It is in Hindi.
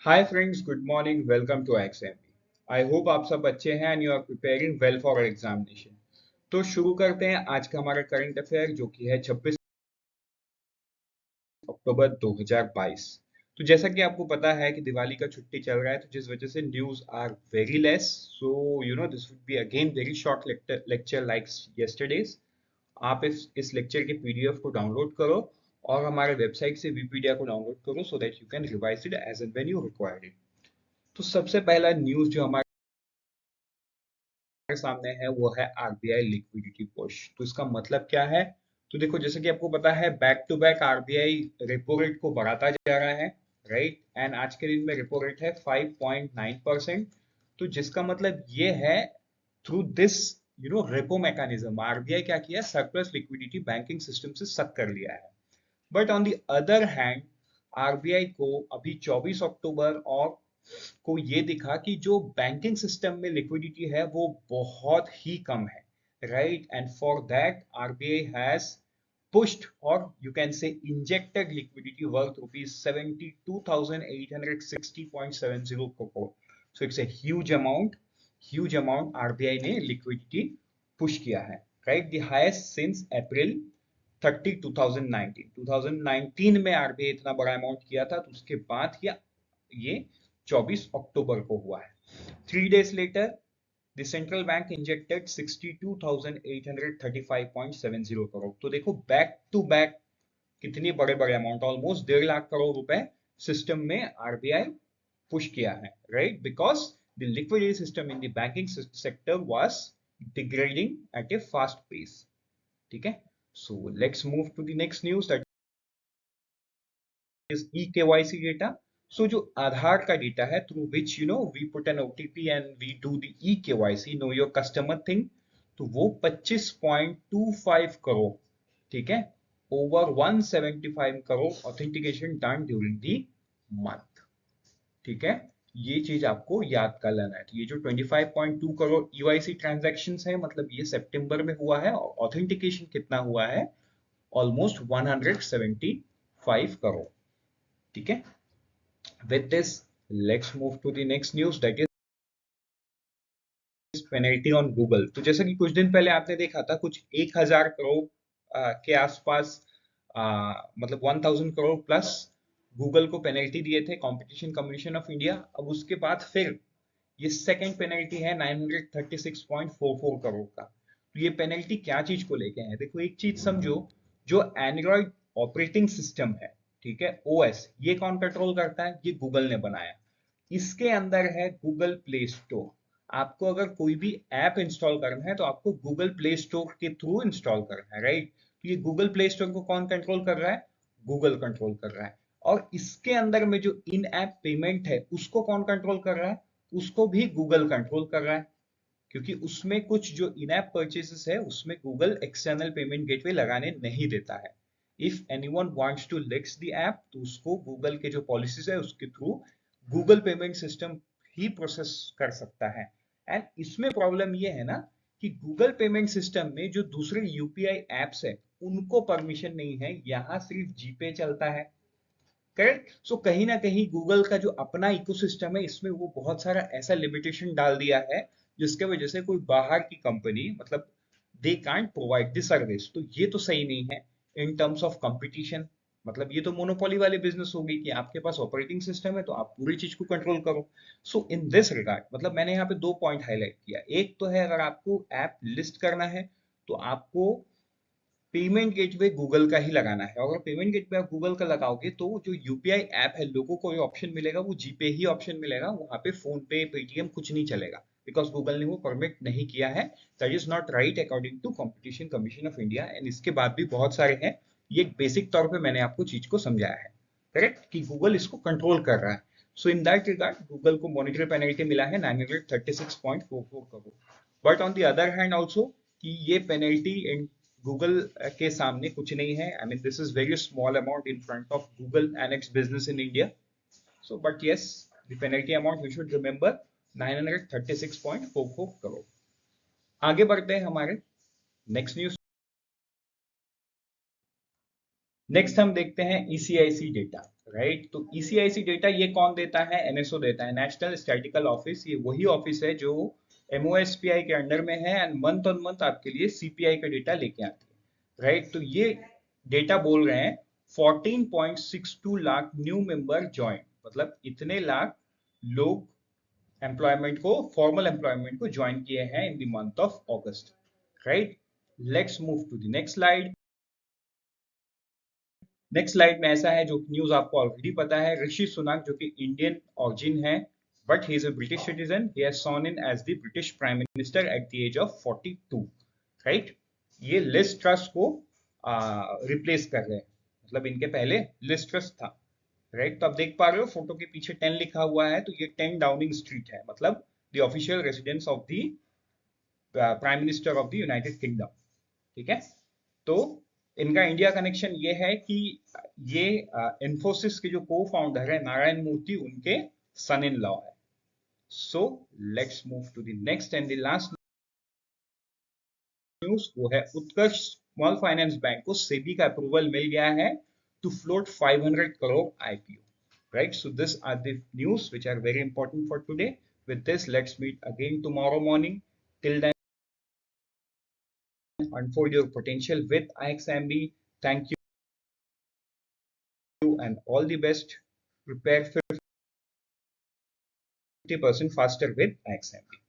Hi friends, good morning, welcome to XMP. I hope आप सब अच्छे हैं and you are preparing well for examination. तो शुरू करते हैं आज का हमारा करंट अफेयर जो कि है 26 अक्टूबर 2022। तो जैसा कि आपको पता है कि दिवाली का छुट्टी चल रहा है, तो जिस वजह से news are very less, so this would be again very short lecture like yesterday's. आप इस लेक्चर के पीडीएफ को डाउनलोड करो और हमारे वेबसाइट से वीपीडिया को डाउनलोड करो so that you can revise it as and when you require it. तो सबसे पहला न्यूज जो हमारे सामने है वो है आरबीआई लिक्विडिटी पुश। तो इसका मतलब क्या है? तो देखो, जैसे कि आपको पता है, back to back RBI repo rate को बढ़ाता जा रहा है, राइट। एंड आज के दिन में रेपो रेट है 5.9%। तो जिसका मतलब ये है, through this repo mechanism RBI क्या किया, सरप्लस लिक्विडिटी बैंकिंग सिस्टम से सक कर लिया है। But on the other hand, RBI को अभी 24 अक्टूबर और को ये दिखा कि जो बैंकिंग सिस्टम में लिक्विडिटी है वो बहुत ही कम है, right. And for that RBI has pushed, or you can say injected liquidity worth rupees 72,860.70 crore. So it's a huge amount RBI ने liquidity push किया है, right? The highest since April 30 2019। 2019 में आरबीआई इतना बड़ा अमाउंट किया था, तो उसके बाद ये 24 अक्टूबर को हुआ है। 3 days later, the central bank injected 62,835.70 crore. तो देखो, बैक टू बैक कितने बड़े बड़े अमाउंट, ऑलमोस्ट 1.5 लाख करोड़ रुपए सिस्टम में आरबीआई पुश किया है, right. Because the liquidity system in the banking sector was degrading at a fast pace. ठीक है, so let's move to the next news, that is e KYC data. So जो आधार का डेटा है, through which we put an OTP and we do the e KYC, know your customer thing. तो वो 25.25 करोड़, ठीक है, over 175 crore authentication done during the month. ठीक है, ये चीज आपको याद कर लेना है। तो ये जो 25.2 करोड़ ईवाईसी ट्रांजैक्शन है, मतलब ये सितंबर में हुआ है, और ऑथेंटिकेशन कितना हुआ है, ऑलमोस्ट 175 करोड़। ठीक है, with this let's move to the next news, that is penalty on Google. तो जैसा कि कुछ दिन पहले आपने देखा था, कुछ 1,000 करोड़ के आसपास, मतलब 1,000 करोड़ प्लस गूगल को पेनल्टी दिए थे कंपटीशन कमीशन ऑफ इंडिया। अब उसके बाद फिर ये सेकंड पेनल्टी है 936.44 करोड़ का। तो ये पेनल्टी क्या चीज को लेके है? देखो, एक चीज समझो, जो एंड्रॉइड ऑपरेटिंग सिस्टम है, ठीक है, ओएस, ये कौन कंट्रोल करता है? ये गूगल ने बनाया। इसके अंदर है गूगल प्ले स्टोर। आपको अगर कोई भी ऐप इंस्टॉल करना है तो आपको गूगल प्ले स्टोर के थ्रू इंस्टॉल करना है, राइट। तो ये गूगल प्ले स्टोर को कौन कंट्रोल कर रहा है? गूगल कंट्रोल कर रहा है। और इसके अंदर में जो इन ऐप पेमेंट है उसको कौन कंट्रोल कर रहा है? उसको भी गूगल कंट्रोल कर रहा है, क्योंकि उसमें कुछ जो इन ऐप परचेसेस है उसमें गूगल एक्सटर्नल पेमेंट गेटवे लगाने नहीं देता है। If anyone wants to list the app, तो उसको गूगल के जो पॉलिसीज है उसके थ्रू गूगल पेमेंट सिस्टम ही प्रोसेस कर सकता है। एंड इसमें प्रॉब्लम ये है ना, कि गूगल पेमेंट सिस्टम में जो दूसरे यूपीआई एप्स है उनको परमिशन नहीं है, यहाँ सिर्फ जीपे चलता है, करेक्ट। सो कहीं ना कहीं गूगल का जो अपना इकोसिस्टम है इसमें वो बहुत सारा ऐसा लिमिटेशन डाल दिया है, जिसके वजह से कोई बाहर की कंपनी, मतलब they can't provide the service. तो ये तो सही नहीं है इन टर्म्स ऑफ कंपटीशन। मतलब ये तो मोनोपोली वाली बिजनेस होगी कि आपके पास ऑपरेटिंग सिस्टम है तो आप पूरी चीज को कंट्रोल करो। सो इन दिस रिगार्ड, मतलब मैंने यहाँ पे दो पॉइंट हाईलाइट किया। एक तो है, अगर आपको ऐप लिस्ट करना है तो आपको पेमेंट गेटवे गूगल का ही लगाना है। अगर पेमेंट गेटवे आप गूगल का लगाओगे तो जो यूपीआई ऐप है, लोगों को ये ऑप्शन मिलेगा, वो जीपे ही ऑप्शन मिलेगा, वहां पे फोन पे पेटीएम कुछ नहीं चलेगा, बिकॉज गूगल ने वो परमिट नहीं किया है। That is not right according to Competition Commission of India. And इसके बाद भी बहुत सारे हैं, ये बेसिक तौर पे मैंने आपको चीज को समझाया है, करेक्ट, कि गूगल इसको कंट्रोल कर रहा है। So in that regard Google को मॉनिटरी पेनल्टी मिला है 936.44 crore. But on the other hand also, कि ये पेनल्टी गूगल के सामने कुछ नहीं है। I mean, this is very small amount in front of Google and its business in India. So but yes, the penalty amount we should remember 936.44 crore. आगे बढ़ते हैं हमारे नेक्स्ट न्यूज। नेक्स्ट हम देखते हैं ईसीआईसी डेटा, राइट। तो ईसीआईसी डेटा ये कौन देता है? एनएसओ देता है, नेशनल स्टैटिस्टिकल ऑफिस। ये वही ऑफिस है जो एमओएसपीआई के अंडर में है एंड मंथ ऑन मंथ आपके लिए सीपीआई का डेटा लेके आती है, राइट। तो ये डेटा बोल रहे हैं 14.62 लाख न्यू मेंबर ज्वाइन, मतलब इतने लाख लोग एम्प्लॉयमेंट को, फॉर्मल एम्प्लॉयमेंट को ज्वाइन किए हैं in the month of August, right. Let's move to the next slide. Next slide में ऐसा है जो न्यूज आपको ऑलरेडी पता है। ऋषि सुनक जो कि इंडियन ऑरिजिन है but he is a British citizen, he has sworn in as the British Prime Minister at the age of 42, right. ये लिज ट्रस को रिप्लेस कर रहे हैं, मतलब इनके पहले लिज ट्रस था, राइट। तो आप देख पा रहे हो फोटो के पीछे 10 लिखा हुआ है, तो ये 10 डाउनिंग स्ट्रीट है, मतलब the official residence of the prime minister of the United kingdom, ठीक है। तो इनका इंडिया कनेक्शन ये है कि ये इन्फोसिस के जो को फाउंडर है नारायण मूर्ति, उनके सन इन लॉ है। So let's move to the next and the last news, वो है उत्कर्ष स्मॉल फाइनेंस बैंक को सेबी का अप्रूवल मिल गया है to float 500 crore IPO, right. So this are the news which are very important for today. With this let's meet again tomorrow morning. Till then unfold your potential with IXMB. Thank you and all the best. Prepare 50% faster with IXMB.